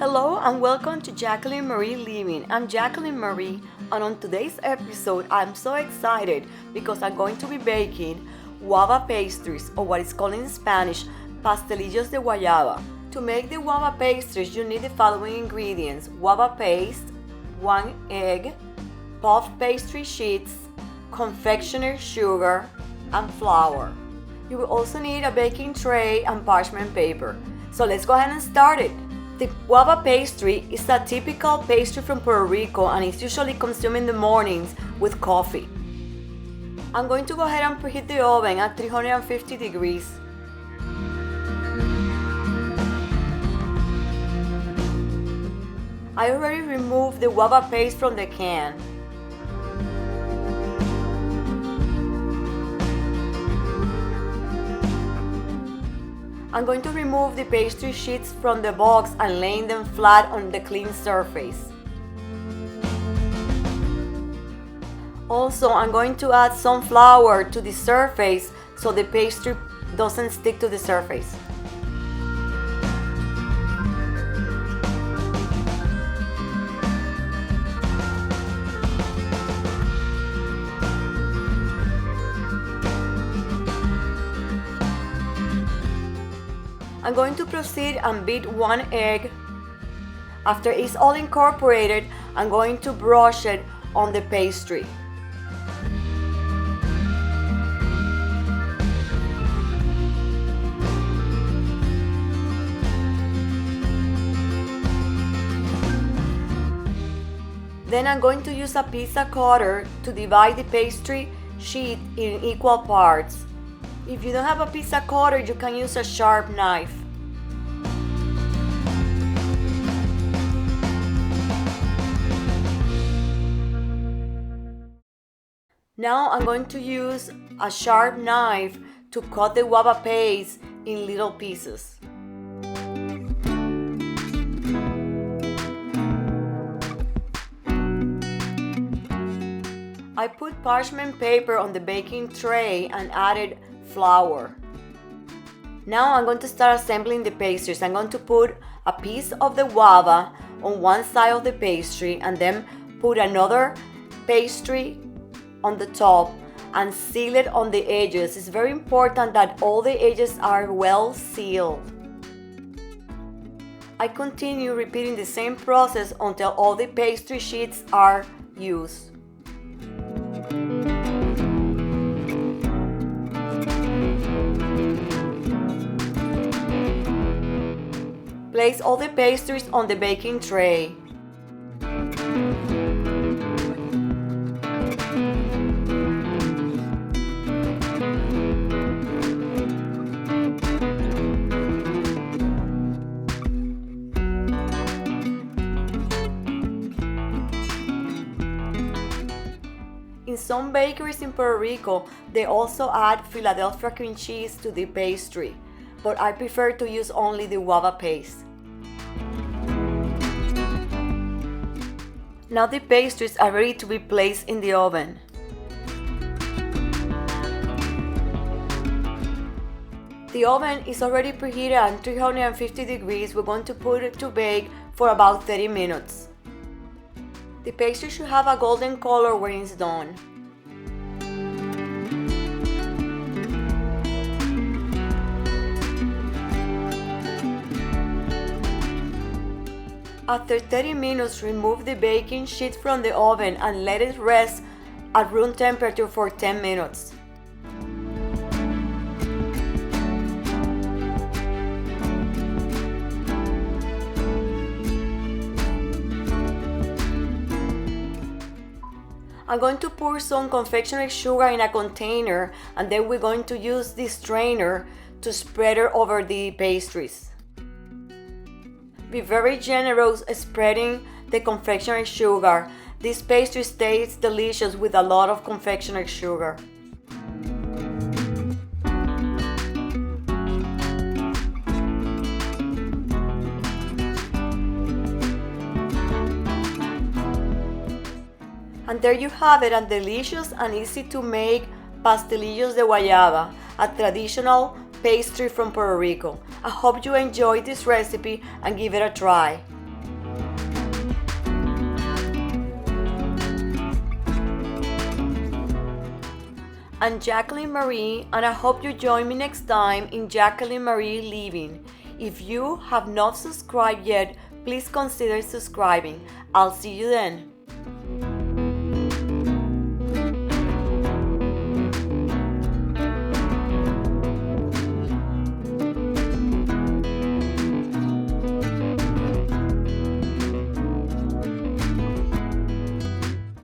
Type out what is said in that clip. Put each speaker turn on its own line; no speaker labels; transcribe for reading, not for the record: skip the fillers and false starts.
Hello and welcome to Jacqueline Marie Living. I'm Jacqueline Marie, and on today's episode I'm so excited because I'm going to be baking Guava Pastries, or what is called in Spanish Pastelillos De Guayaba. To make the Guava Pastries you need the following ingredients: guava paste, 1 egg, puff pastry sheets, confectioner sugar, and flour. You will also need a baking tray and parchment paper. So let's go ahead and start it. The guava pastry is a typical pastry from Puerto Rico and is usually consumed in the mornings with coffee. I'm going to go ahead and preheat the oven at 350 degrees. I already removed the guava paste from the can. I'm going to remove the pastry sheets from the box and laying them flat on the clean surface. Also, I'm going to add some flour to the surface so the pastry doesn't stick to the surface. I'm going to proceed and beat 1 egg. After it's all incorporated, I'm going to brush it on the pastry. Then I'm going to use a pizza cutter to divide the pastry sheet in equal parts. If you don't have a pizza cutter, you can use a sharp knife. Now I'm going to use a sharp knife to cut the guava paste in little pieces. I put parchment paper on the baking tray and added flour. Now I'm going to start assembling the pastries. I'm going to put a piece of the guava on one side of the pastry and then put another pastry on the top and seal it on the edges. It's very important that all the edges are well sealed. I continue repeating the same process until all the pastry sheets are used. Place all the pastries on the baking tray. In some bakeries in Puerto Rico, they also add Philadelphia cream cheese to the pastry, but I prefer to use only the guava paste. Now the pastries are ready to be placed in the oven. The oven is already preheated at 350 degrees. We're going to put it to bake for about 30 minutes. The pastry should have a golden color when it's done. After 30 minutes, remove the baking sheet from the oven and let it rest at room temperature for 10 minutes. I'm going to pour some confectionery sugar in a container, and then we're going to use this strainer to spread it over the pastries. Be very generous spreading the confectionery sugar. This pastry tastes delicious with a lot of confectionery sugar. And there you have it, a delicious and easy to make Pastelillos De Guayaba, a traditional pastry from Puerto Rico. I hope you enjoyed this recipe and give it a try. I'm Jacqueline Marie, and I hope you join me next time in Jacqueline Marie Living. If you have not subscribed yet, please consider subscribing. I'll see you then.